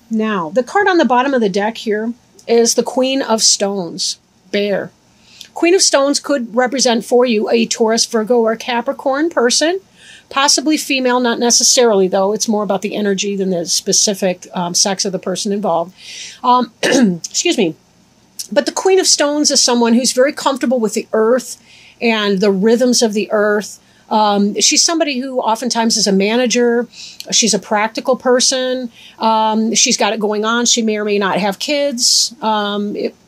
Now, the card on the bottom of the deck here is the Queen of Stones, Bear. Queen of Stones could represent for you a Taurus, Virgo, or Capricorn person, possibly female, not necessarily, though. It's more about the energy than the specific sex of the person involved. Excuse me. But the Queen of Stones is someone who's very comfortable with the earth and the rhythms of the earth. She's somebody who oftentimes is a manager. She's a practical person. She's got it going on. She may or may not have kids.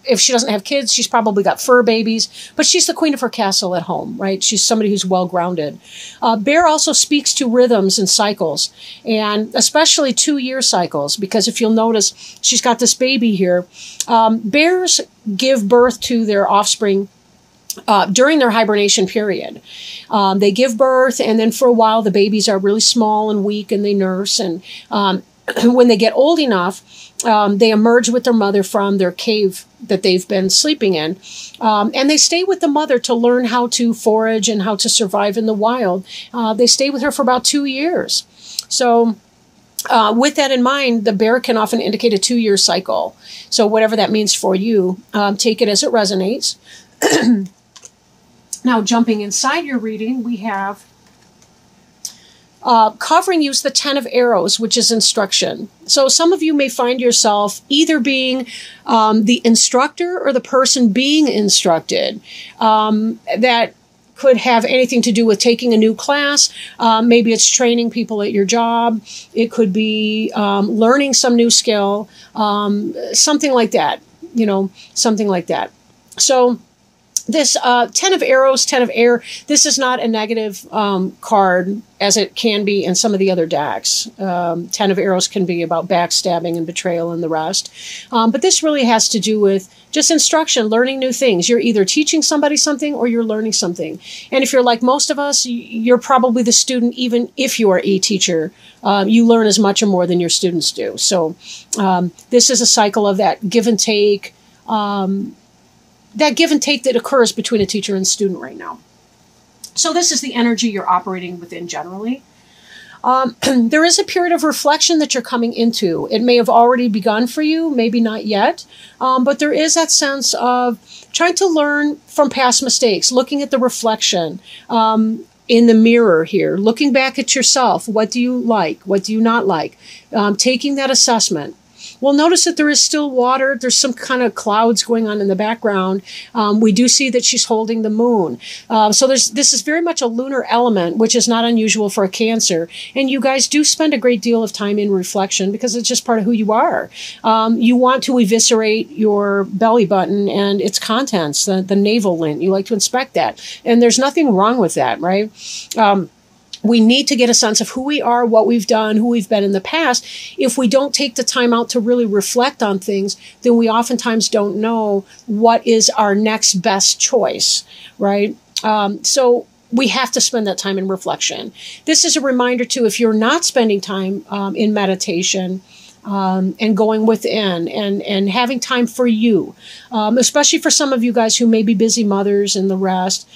If she doesn't have kids, she's probably got fur babies. But she's the queen of her castle at home, right? She's somebody who's well-grounded. Bear also speaks to rhythms and cycles, and especially 2-year cycles, because if you'll notice, she's got this baby here. Bears give birth to their offspring during their hibernation period. They give birth, and then for a while the babies are really small and weak, and they nurse. And when they get old enough, they emerge with their mother from their cave that they've been sleeping in. And they stay with the mother to learn how to forage and how to survive in the wild. They stay with her for about 2 years. So with that in mind, the bear can often indicate a 2-year cycle. So whatever that means for you, take it as it resonates. Now, jumping inside your reading, we have covering you is the 10 of Arrows, which is instruction. So some of you may find yourself either being the instructor or the person being instructed. That could have anything to do with taking a new class. Maybe it's training people at your job. It could be learning some new skill, something like that, something like that. So this 10 of Arrows, 10 of Air, this is not a negative card as it can be in some of the other decks. 10 of Arrows can be about backstabbing and betrayal and the rest. But this really has to do with just instruction, learning new things. You're either teaching somebody something or you're learning something. And if you're like most of us, you're probably the student, even if you are a teacher. You learn as much or more than your students do. So this is a cycle of that give and take, that occurs between a teacher and student right now. So this is the energy you're operating within generally. There is a period of reflection that you're coming into. It may have already begun for you, maybe not yet, but there is that sense of trying to learn from past mistakes, looking at the reflection in the mirror here, looking back at yourself. What do you like? What do you not like? Taking that assessment. Well, notice that there is still water. There's some kind of clouds going on in the background. We do see that she's holding the moon. So this is very much a lunar element, which is not unusual for a Cancer. And you guys do spend a great deal of time in reflection because it's just part of who you are. You want to eviscerate your belly button and its contents, the navel lint. You like to inspect that. And there's nothing wrong with that, right? We need to get a sense of who we are, what we've done, who we've been in the past. If we don't take the time out to really reflect on things, then we oftentimes don't know what is our next best choice, right? So we have to spend that time in reflection. This is a reminder, too, if you're not spending time in meditation, and going within and having time for you, especially for some of you guys who may be busy mothers and the rest,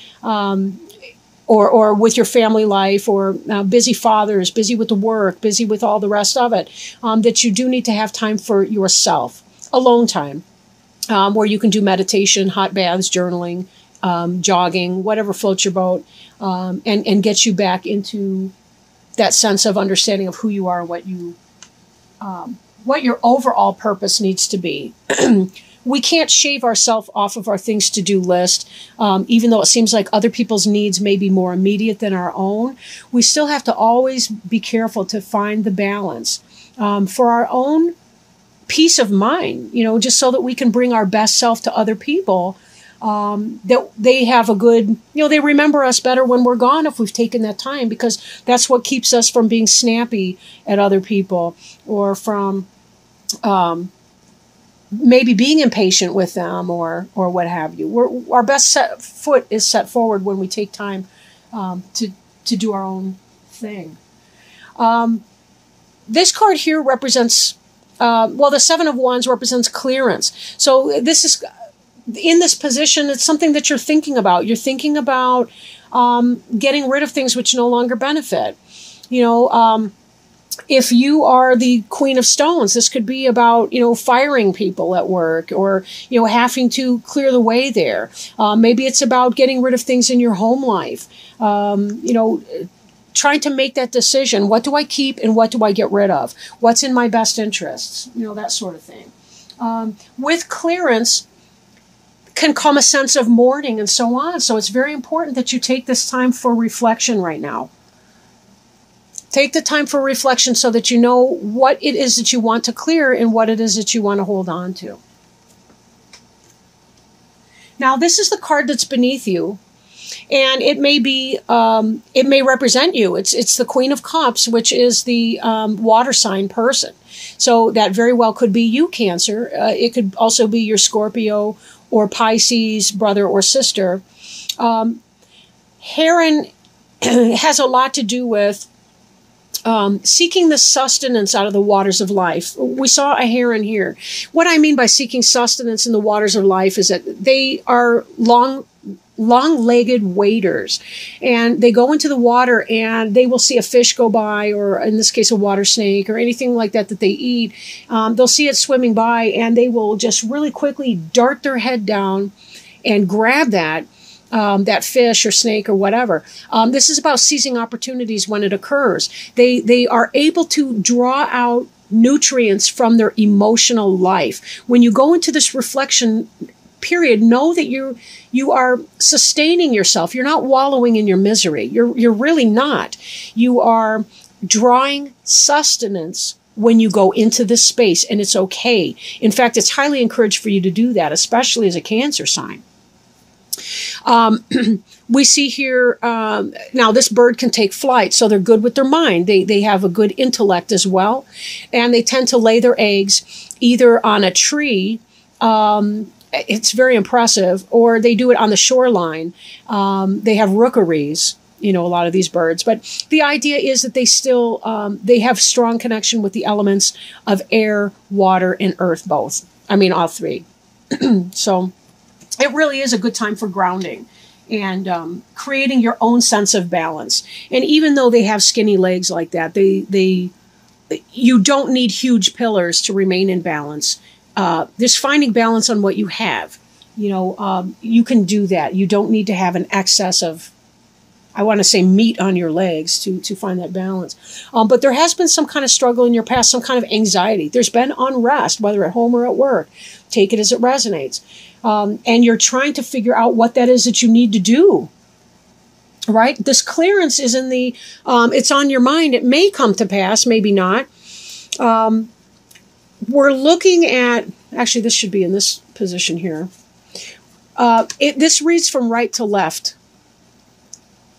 or with your family life, or busy fathers, busy with the work, busy with all the rest of it, that you do need to have time for yourself, alone time, where you can do meditation, hot baths, journaling, jogging, whatever floats your boat, and gets you back into that sense of understanding of who you are, what your overall purpose needs to be. We can't shave ourselves off of our things to do list, even though it seems like other people's needs may be more immediate than our own. We still have to always be careful to find the balance for our own peace of mind, just so that we can bring our best self to other people, that they have a good, they remember us better when we're gone if we've taken that time, because that's what keeps us from being snappy at other people or from maybe being impatient with them or what have you. Our best foot is set forward when we take time to do our own thing. This card here represents, the Seven of Wands represents clearance. So this is, in this position, it's something that you're thinking about. You're thinking about getting rid of things which no longer benefit. If you are the Queen of Stones, this could be about, firing people at work, or, having to clear the way there. Maybe it's about getting rid of things in your home life. Trying to make that decision. What do I keep and what do I get rid of? What's in my best interests? That sort of thing. With clearance can come a sense of mourning and so on. So it's very important that you take this time for reflection right now. Take the time for reflection so that you know what it is that you want to clear and what it is that you want to hold on to. Now, this is the card that's beneath you, and it may represent you. It's the Queen of Cups, which is the water sign person. So that very well could be you, Cancer. It could also be your Scorpio or Pisces brother or sister. Heron has a lot to do with seeking the sustenance out of the waters of life. We saw a heron here. What I mean by seeking sustenance in the waters of life is that they are long-legged waders, and they go into the water and they will see a fish go by, or in this case a water snake or anything like that they eat. They'll see it swimming by and they will just really quickly dart their head down and grab that fish or snake or whatever. This is about seizing opportunities when it occurs. They are able to draw out nutrients from their emotional life. When you go into this reflection period, know that you are sustaining yourself. You're not wallowing in your misery. You're really not. You are drawing sustenance when you go into this space, and it's okay. In fact, it's highly encouraged for you to do that, especially as a Cancer sign. We see here, now this bird can take flight, so they're good with their mind. They have a good intellect as well, and they tend to lay their eggs either on a tree, it's very impressive, or they do it on the shoreline. They have rookeries, a lot of these birds, but the idea is that they still, they have strong connection with the elements of air, water, and earth, both. I mean, all three. So it really is a good time for grounding and creating your own sense of balance. And even though they have skinny legs like that, you don't need huge pillars to remain in balance. Just finding balance on what you have. You can do that. You don't need to have an excess of, I want to say, meat on your legs to find that balance. But there has been some kind of struggle in your past, some kind of anxiety. There's been unrest, whether at home or at work. Take it as it resonates. And you're trying to figure out what that is that you need to do. Right? This clearance is in the, it's on your mind. It may come to pass, maybe not. We're looking at, actually this should be in this position here. This reads from right to left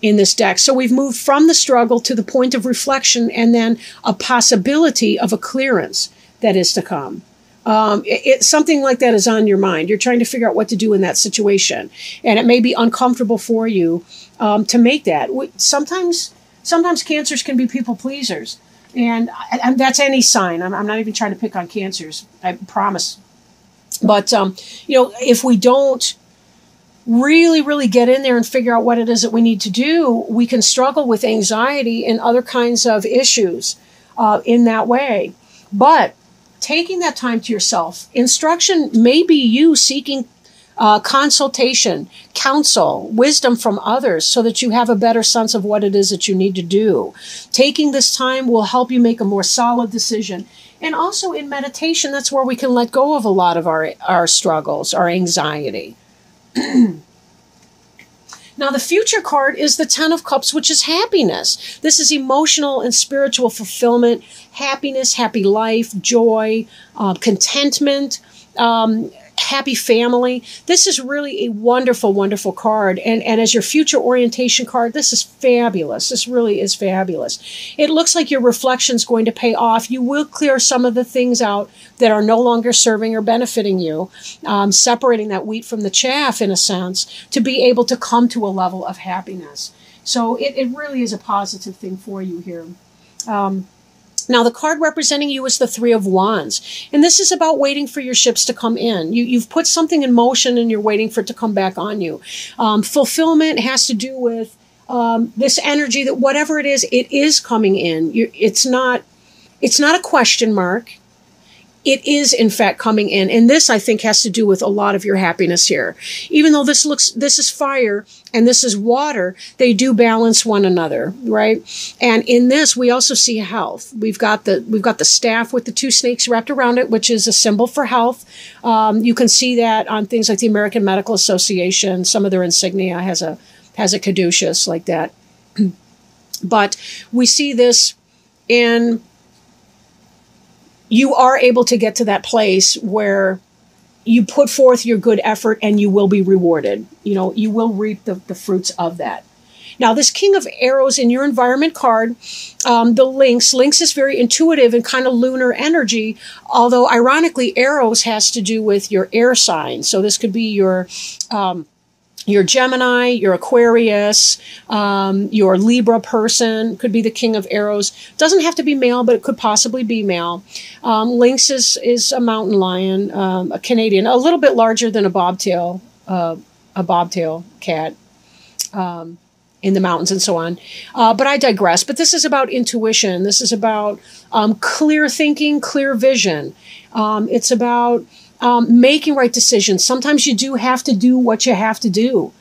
in this deck. So we've moved from the struggle to the point of reflection and then a possibility of a clearance that is to come. Something like that is on your mind. You're trying to figure out what to do in that situation. And it may be uncomfortable for you to make that. Sometimes Cancers can be people pleasers. And that's any sign. I'm not even trying to pick on Cancers, I promise. But, if we don't really get in there and figure out what it is that we need to do, we can struggle with anxiety and other kinds of issues in that way. But taking that time to yourself, instruction may be you seeking consultation, counsel, wisdom from others so that you have a better sense of what it is that you need to do. Taking this time will help you make a more solid decision. And also in meditation, that's where we can let go of a lot of our struggles, our anxiety. Now, the future card is the Ten of Cups, which is happiness. This is emotional and spiritual fulfillment, happiness, happy life, joy, contentment, happy family. This is really a wonderful, wonderful card. And as your future orientation card, this is fabulous. This really is fabulous. It looks like your reflection is going to pay off. You will clear some of the things out that are no longer serving or benefiting you, separating that wheat from the chaff, in a sense, to be able to come to a level of happiness. So it really is a positive thing for you here. Now, the card representing you is the Three of Wands. And this is about waiting for your ships to come in. You've put something in motion and you're waiting for it to come back on you. Fulfillment has to do with this energy that whatever it is coming in. It's not It's not a question mark. It is, in fact, coming in. And this, I think, has to do with a lot of your happiness here. Even though this is fire and this is water, they do balance one another, right? And in this, we also see health. We've got the staff with the two snakes wrapped around it, which is a symbol for health. You can see that on things like the American Medical Association. Some of their insignia has a caduceus like that. But we see this in... You are able to get to that place where you put forth your good effort and you will be rewarded. You know, you will reap the fruits of that. Now, this King of Arrows in your environment card, the Lynx is very intuitive and kind of lunar energy, although ironically, arrows has to do with your air sign. So this could be your Gemini, your Aquarius, your Libra person, could be the King of Arrows. Doesn't have to be male, but it could possibly be male. Lynx is a mountain lion, a Canadian, a little bit larger than a bobtail cat in the mountains and so on. But I digress. But this is about intuition. This is about clear thinking, clear vision. It's about... making right decisions. Sometimes you do have to do what you have to do,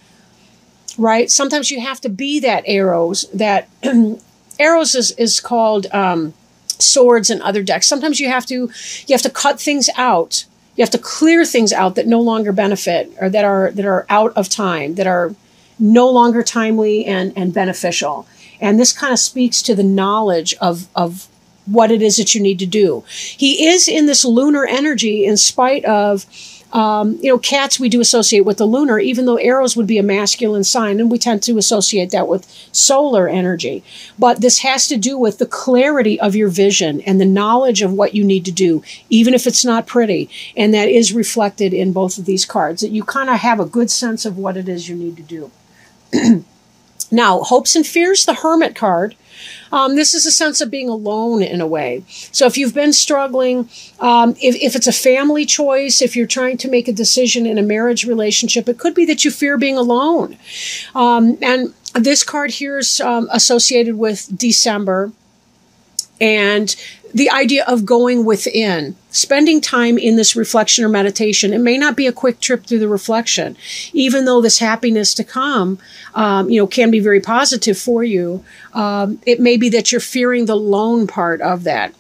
right? Sometimes you have to be that arrows. That arrows is called swords in other decks. Sometimes you have to cut things out. You have to clear things out that no longer benefit or that are out of time, that are no longer timely and beneficial. And this kind of speaks to the knowledge of what it is that you need to do. He is in this lunar energy in spite of, cats we do associate with the lunar, even though arrows would be a masculine sign, and we tend to associate that with solar energy. But this has to do with the clarity of your vision and the knowledge of what you need to do, even if it's not pretty. And that is reflected in both of these cards, that you kind of have a good sense of what it is you need to do. Now, hopes and fears, the Hermit card. This is a sense of being alone in a way. So if you've been struggling, if it's a family choice, if you're trying to make a decision in a marriage relationship, it could be that you fear being alone. And this card here is associated with December and the idea of going within, spending time in this reflection or meditation. It may not be a quick trip through the reflection, even though this happiness to come, can be very positive for you. It may be that you're fearing the lone part of that,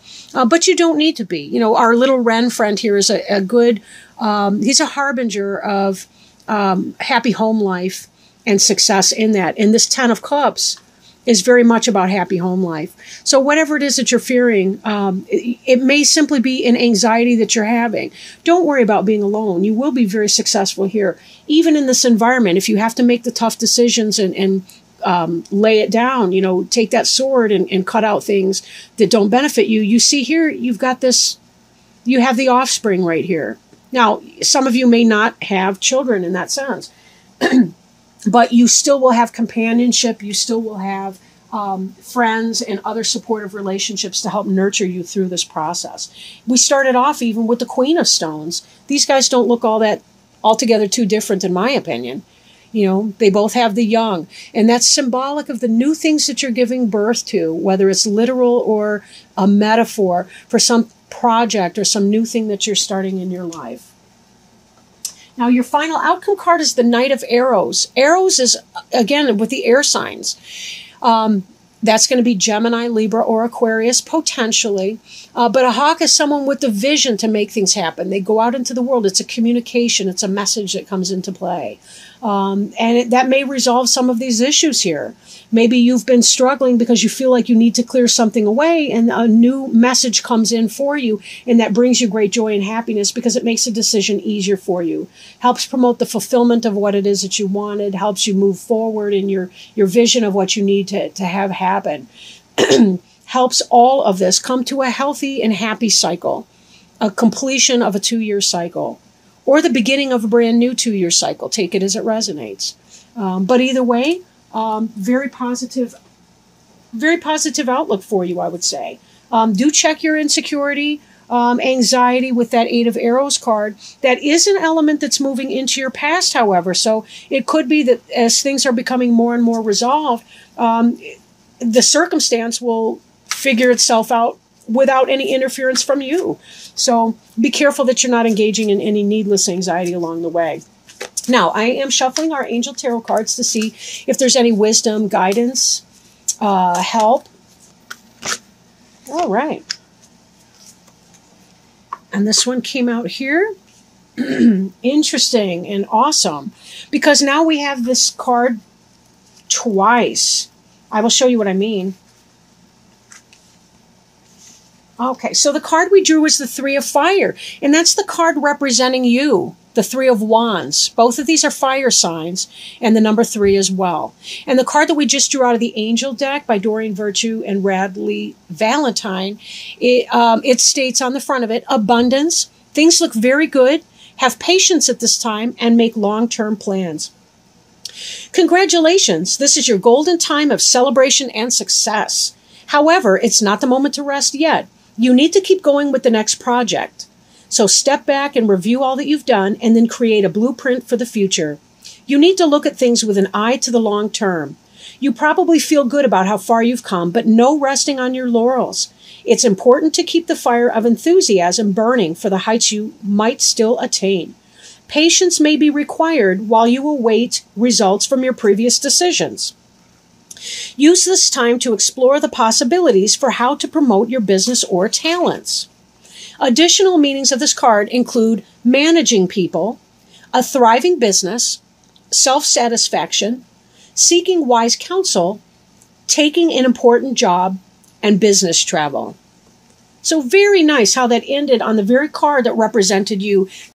but you don't need to be. You know, our little Wren friend here is a good, he's a harbinger of happy home life and success in that. And this 10 of Cups is very much about happy home life. So whatever it is that you're fearing, it may simply be an anxiety that you're having. Don't worry about being alone. You will be very successful here. Even in this environment, if you have to make the tough decisions and lay it down, take that sword and cut out things that don't benefit you. You see here, you've got this, you have the offspring right here. Now, some of you may not have children in that sense. But you still will have companionship. You still will have friends and other supportive relationships to help nurture you through this process. We started off even with the Queen of Stones. These guys don't look altogether too different, in my opinion. They both have the young. And that's symbolic of the new things that you're giving birth to, whether it's literal or a metaphor for some project or some new thing that you're starting in your life. Now, your final outcome card is the Knight of Arrows. Arrows is, again, with the air signs. That's going to be Gemini, Libra, or Aquarius, potentially. But a hawk is someone with the vision to make things happen. They go out into the world. It's a communication. It's a message that comes into play. That may resolve some of these issues here. Maybe you've been struggling because you feel like you need to clear something away, and a new message comes in for you, and that brings you great joy and happiness because it makes a decision easier for you. Helps promote the fulfillment of what it is that you wanted, helps you move forward in your vision of what you need to have happen. Helps all of this come to a healthy and happy cycle, a completion of a 2-year cycle, or the beginning of a brand new 2-year cycle. Take it as it resonates. But either way, very positive outlook for you, I would say. Do check your insecurity, anxiety with that 8 of Arrows card. That is an element that's moving into your past, however. So it could be that as things are becoming more and more resolved, the circumstance will figure itself out without any interference from you. So be careful that you're not engaging in any needless anxiety along the way. Now, I am shuffling our Angel Tarot cards to see if there's any wisdom, guidance, help. All right. And this one came out here. Interesting and awesome. Because now we have this card twice. I will show you what I mean. Okay, so the card we drew was the Three of Fire. And that's the card representing you. The Three of Wands. Both of these are fire signs, and the number 3 as well. And the card that we just drew out of the Angel deck by Doreen Virtue and Radley Valentine, it states on the front of it, abundance. Things look very good. Have patience at this time and make long-term plans. Congratulations. This is your golden time of celebration and success. However, it's not the moment to rest yet. You need to keep going with the next project. So step back and review all that you've done and then create a blueprint for the future. You need to look at things with an eye to the long term. You probably feel good about how far you've come, but no resting on your laurels. It's important to keep the fire of enthusiasm burning for the heights you might still attain. Patience may be required while you await results from your previous decisions. Use this time to explore the possibilities for how to promote your business or talents. Additional meanings of this card include managing people, a thriving business, self-satisfaction, seeking wise counsel, taking an important job, and business travel. So very nice how that ended on the very card that represented you